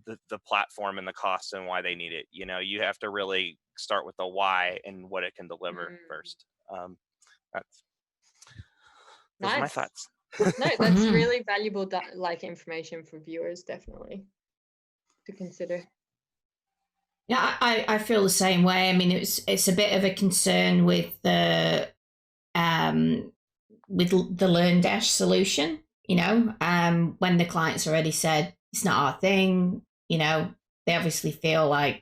the platform and the cost and why they need it. You know, you have to really start with the why and what it can deliver first. That's those are my thoughts. No, that's really valuable like information for viewers, definitely to consider. Yeah, I feel the same way. I mean, it's a bit of a concern with the LearnDash solution. You know, when the client's already said it's not our thing, you know, they obviously feel like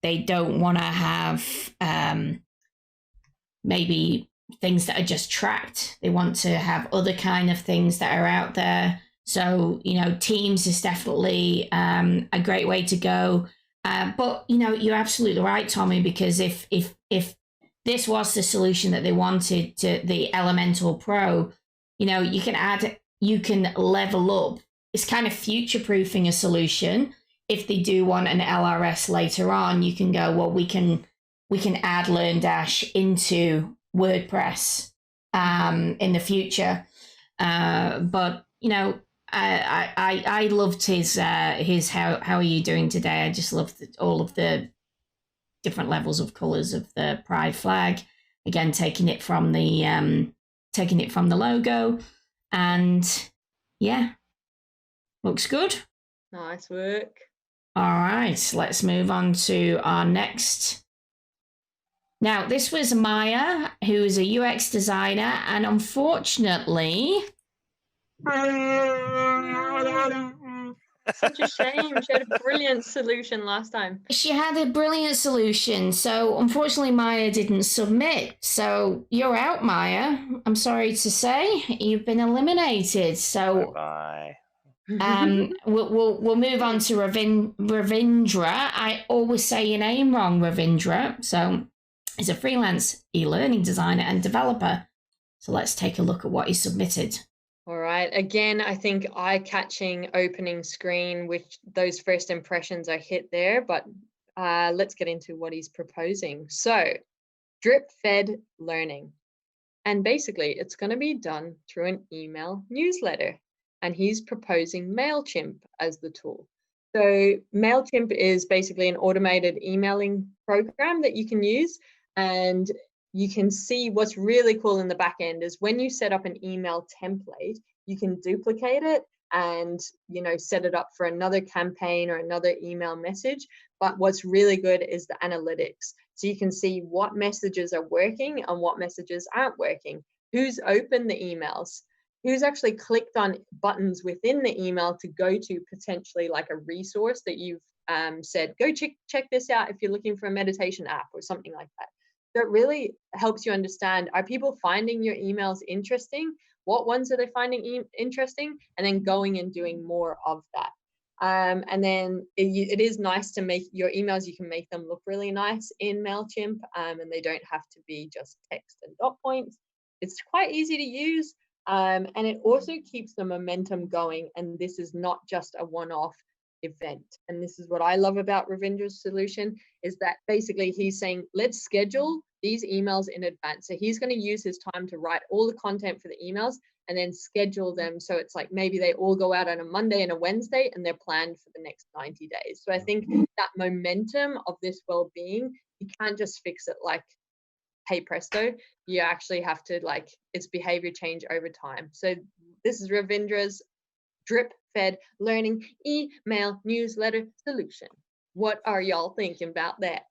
they don't want to have maybe things that are just tracked. They want to have other kind of things that are out there. So, you know, Teams is definitely a great way to go. But, you know, you're absolutely right, Tommy, because if this was the solution that they wanted to the Elemental Pro, you know, you can level up. It's kind of future-proofing a solution. If they do want an LRS later on, you can go, well, we can add LearnDash into WordPress in the future. But you know, I loved his how are you doing today? I just loved all of the different levels of colors of the pride flag. Again, taking it from the logo, and yeah. Looks good. Nice work. All right, let's move on to our next. Now, this was Maija, who is a UX designer, and unfortunately... Such a shame. She had a brilliant solution last time. She had a brilliant solution, so unfortunately Maija didn't submit. So you're out, Maija. I'm sorry to say. You've been eliminated. So... Bye. We'll move on to Ravindra. I always say your name wrong, Ravindra. So he's a freelance e-learning designer and developer. So let's take a look at what he submitted. All right. Again, I think eye-catching opening screen, which those first impressions are hit there, but let's get into what he's proposing. So drip-fed learning. And basically, it's going to be done through an email newsletter. And he's proposing MailChimp as the tool. So MailChimp is basically an automated emailing program that you can use. And you can see what's really cool in the back end is when you set up an email template, you can duplicate it and, you know, set it up for another campaign or another email message. But what's really good is the analytics. So you can see what messages are working and what messages aren't working, who's opened the emails, who's actually clicked on buttons within the email to go to potentially like a resource that you've said, go check this out if you're looking for a meditation app or something like that. So it really helps you understand, are people finding your emails interesting? What ones are they finding interesting? And then going and doing more of that. And then it is nice to make your emails, you can make them look really nice in MailChimp, and they don't have to be just text and dot points. It's quite easy to use. And it also keeps the momentum going, and this is not just a one-off event. And this is what I love about Ravindra's solution, is that basically he's saying, let's schedule these emails in advance. So he's going to use his time to write all the content for the emails and then schedule them. So it's like maybe they all go out on a Monday and a Wednesday and they're planned for the next 90 days. So I think that momentum of this well-being, you can't just fix it like, hey presto, you actually have to like, it's behavior change over time. So this is Ravindra's drip-fed learning email newsletter solution. What are y'all thinking about that?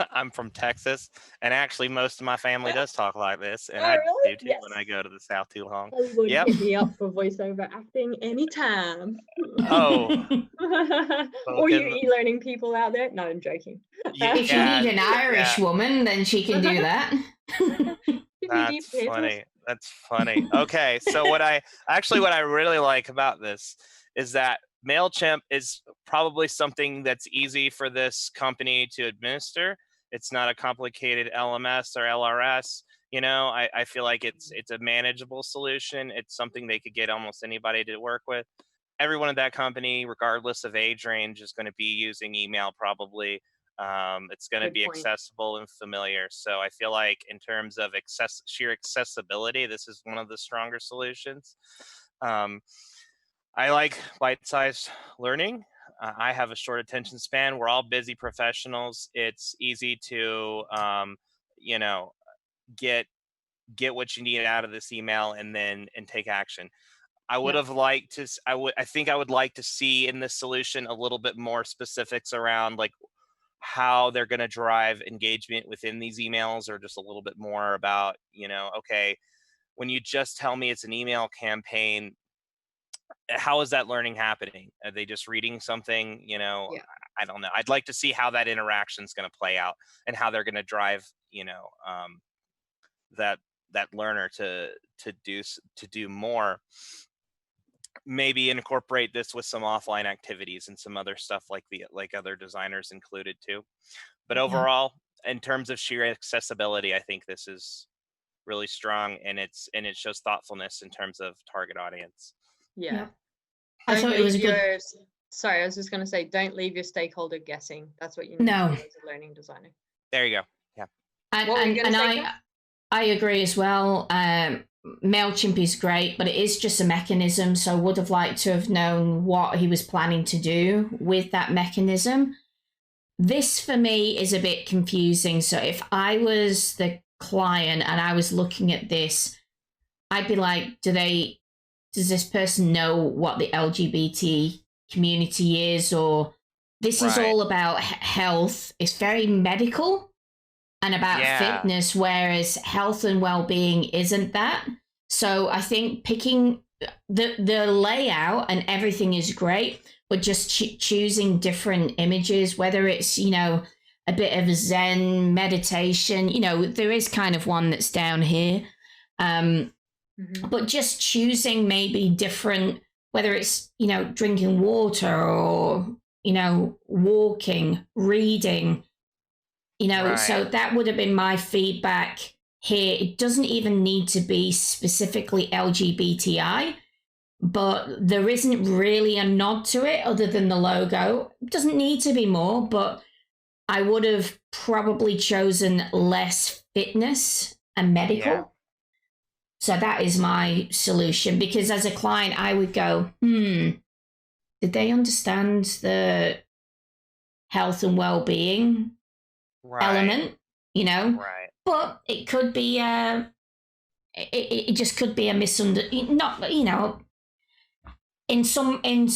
I'm from Texas, and actually most of my family does talk like this, and Oh, I really? do too Yes. when I go to the South too long. Hollywood, Yep. hit me up for voiceover acting anytime. Oh. Or you e-learning people out there? No, I'm joking. If you need an Irish woman, then she can do that. That's funny. That's funny. Okay, so what I really like about this is that MailChimp is probably something that's easy for this company to administer. It's not a complicated LMS or LRS. I feel like it's a manageable solution. It's something they could get almost anybody to work with. Everyone at that company, regardless of age range, is going to be using email probably. It's going to be accessible and familiar. So I feel like in terms of sheer accessibility, this is one of the stronger solutions. I like bite-sized learning. I have a short attention span. We're all busy professionals. It's easy to, get what you need out of this email and take action. I would have liked to. I think I would like to see in this solution a little bit more specifics around like how they're going to drive engagement within these emails, or just a little bit more about, okay, when you just tell me it's an email campaign, how is that learning happening? Are they just reading something? I don't know. I'd like to see how that interaction is going to play out and how they're going to drive, that learner to do more. Maybe incorporate this with some offline activities and some other stuff like other designers included too. But overall, in terms of sheer accessibility, I think this is really strong, and it shows thoughtfulness in terms of target audience. Yeah. I thought it was a good. Sorry, I was just going to say, don't leave your stakeholder guessing. That's what you need to do as a learning designer. There you go. Yeah. And I agree as well. MailChimp is great, but it is just a mechanism. So I would have liked to have known what he was planning to do with that mechanism. This for me is a bit confusing. So if I was the client and I was looking at this, I'd be like, does this person know what the LGBT community is? Or this is all about health. It's very medical and about fitness, whereas health and well-being isn't that. So I think picking the layout and everything is great, but just choosing different images, whether it's, a bit of Zen meditation, there is kind of one that's down here. But just choosing maybe different, whether it's, drinking water or, walking, reading, so that would have been my feedback here. It doesn't even need to be specifically LGBTI, but there isn't really a nod to it other than the logo. It doesn't need to be more, but I would have probably chosen less fitness and medical. Yeah. So that is my solution, because as a client, I would go, did they understand the health and well-being element, Right. But it could be, it just could be a misunderstanding, not, in some in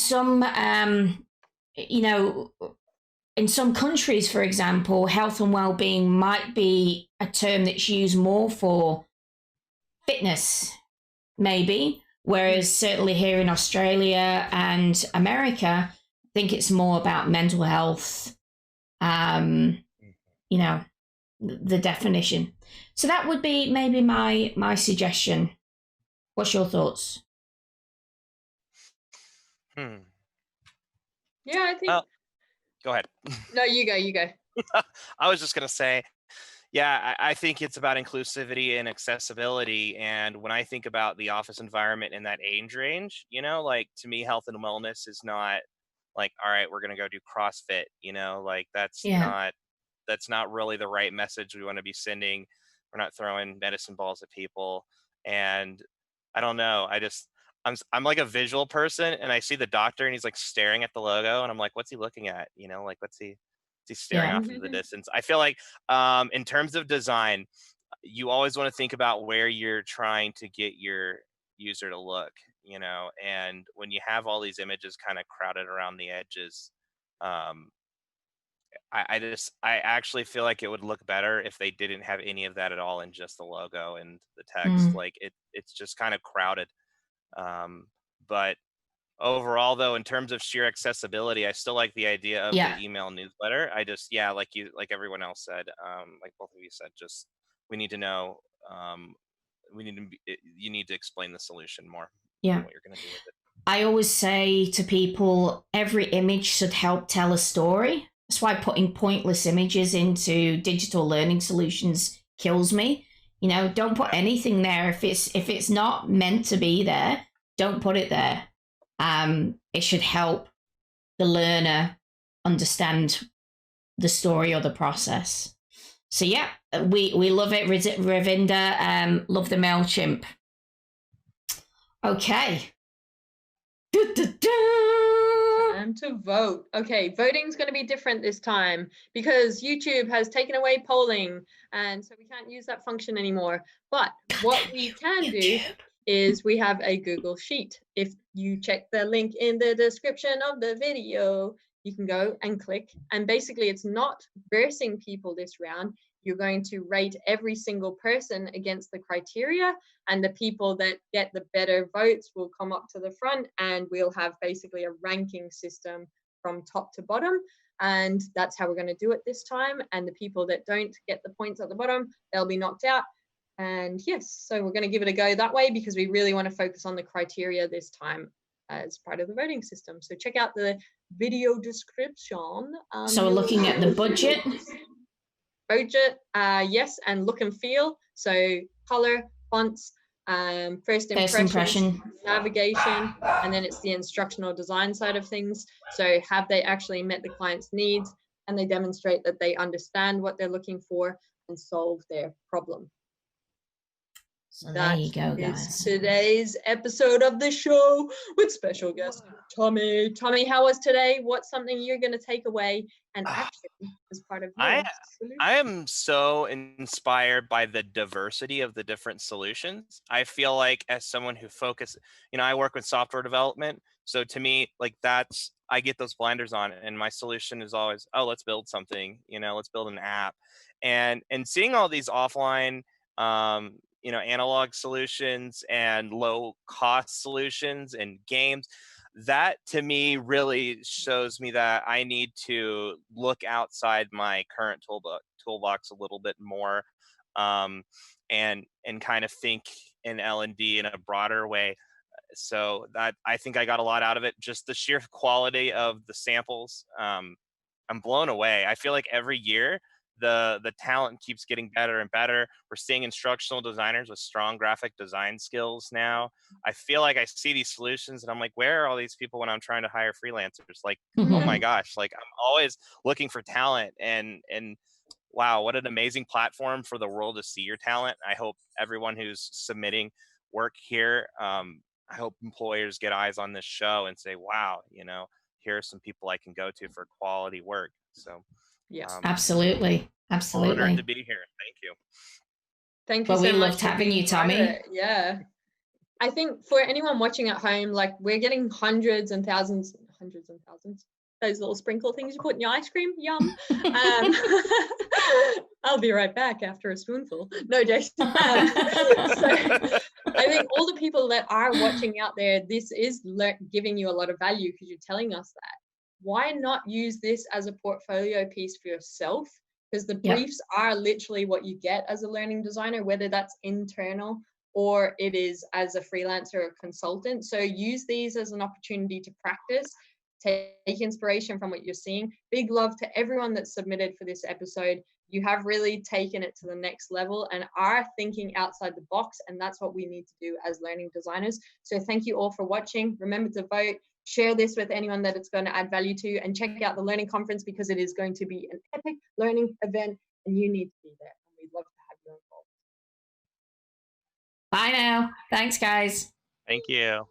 some countries, for example, health and well-being might be a term that's used more for fitness, maybe, whereas certainly here in Australia and America, I think it's more about mental health, the definition. So that would be maybe my suggestion. What's your thoughts? Yeah, I think. Go ahead. No, you go. I was just going to say, I think it's about inclusivity and accessibility. And when I think about the office environment in that age range, like to me, health and wellness is not like, all right, we're going to go do CrossFit, like that's not really the right message we want to be sending. We're not throwing medicine balls at people. And I don't know. I'm like a visual person, and I see the doctor and he's like staring at the logo, and I'm like, what's he looking at? Like, what's he staring off into the distance? I feel like in terms of design, you always want to think about where you're trying to get your user to look, and when you have all these images kind of crowded around the edges, I actually feel like it would look better if they didn't have any of that at all, and just the logo and the text. Like it's just kind of crowded. But overall, though, in terms of sheer accessibility, I still like the idea of the email newsletter. I just, like everyone else said, like both of you said, just we need to know, you need to explain the solution more. Yeah. What you're going to do with it. I always say to people, every image should help tell a story. That's why putting pointless images into digital learning solutions kills me. You know, don't put anything there if it's not meant to be there. Don't put it there. It should help the learner understand the story or the process. So yeah, we love it, Ravindra. Love the MailChimp. Okay. Time to vote. Okay, voting's going to be different this time because YouTube has taken away polling, and so we can't use that function anymore. But what we can do is we have a Google Sheet. If you check the link in the description of the video, you can go and click. And basically, it's not versing people this round. You're going to rate every single person against the criteria, and the people that get the better votes will come up to the front, and we'll have basically a ranking system from top to bottom. And that's how we're going to do it this time. And the people that don't get the points at the bottom, they'll be knocked out. And yes, so we're going to give it a go that way because we really want to focus on the criteria this time as part of the voting system. So check out the video description. So we're looking at the budget. Budget, yes, and look and feel. So color, fonts, first impression, navigation, and then it's the instructional design side of things. So have they actually met the client's needs, and they demonstrate that they understand what they're looking for and solve their problem. So there you go, guys. It's today's episode of the show with special guest Tommy. Tommy, how was today? What's something you're going to take away and action as part of your solution? I am so inspired by the diversity of the different solutions. I feel like as someone who focuses, I work with software development. So to me, like I get those blinders on, and my solution is always, oh, let's build something, let's build an app. And seeing all these offline, analog solutions and low cost solutions and games, that to me really shows me that I need to look outside my current toolbox a little bit more, and kind of think in L&D in a broader way. So that I think I got a lot out of it. Just the sheer quality of the samples. I'm blown away. I feel like every year the talent keeps getting better and better. We're seeing instructional designers with strong graphic design skills now. I feel like I see these solutions and I'm like, where are all these people when I'm trying to hire freelancers? Like, oh my gosh, like I'm always looking for talent, and wow, what an amazing platform for the world to see your talent. I hope everyone who's submitting work here, I hope employers get eyes on this show and say, wow, here are some people I can go to for quality work. So yes, absolutely. Honored to be here. Thank you. Thank you so much. We loved having you, Tommy. Yeah. I think for anyone watching at home, like we're getting hundreds and thousands, those little sprinkle things you put in your ice cream. Yum. I'll be right back after a spoonful. No, Jason. So I think all the people that are watching out there, this is giving you a lot of value because you're telling us that. Why not use this as a portfolio piece for yourself? Because the briefs are literally what you get as a learning designer, whether that's internal or it is as a freelancer or consultant. So use these as an opportunity to practice, take inspiration from what you're seeing. Big love to everyone that submitted for this episode. You have really taken it to the next level and are thinking outside the box, and that's what we need to do as learning designers. So thank you all for watching. Remember to vote. Share this with anyone that it's going to add value to, and check out the learning conference because it is going to be an epic learning event and you need to be there. And we'd love to have you involved. Bye now. Thanks, guys. Thank you.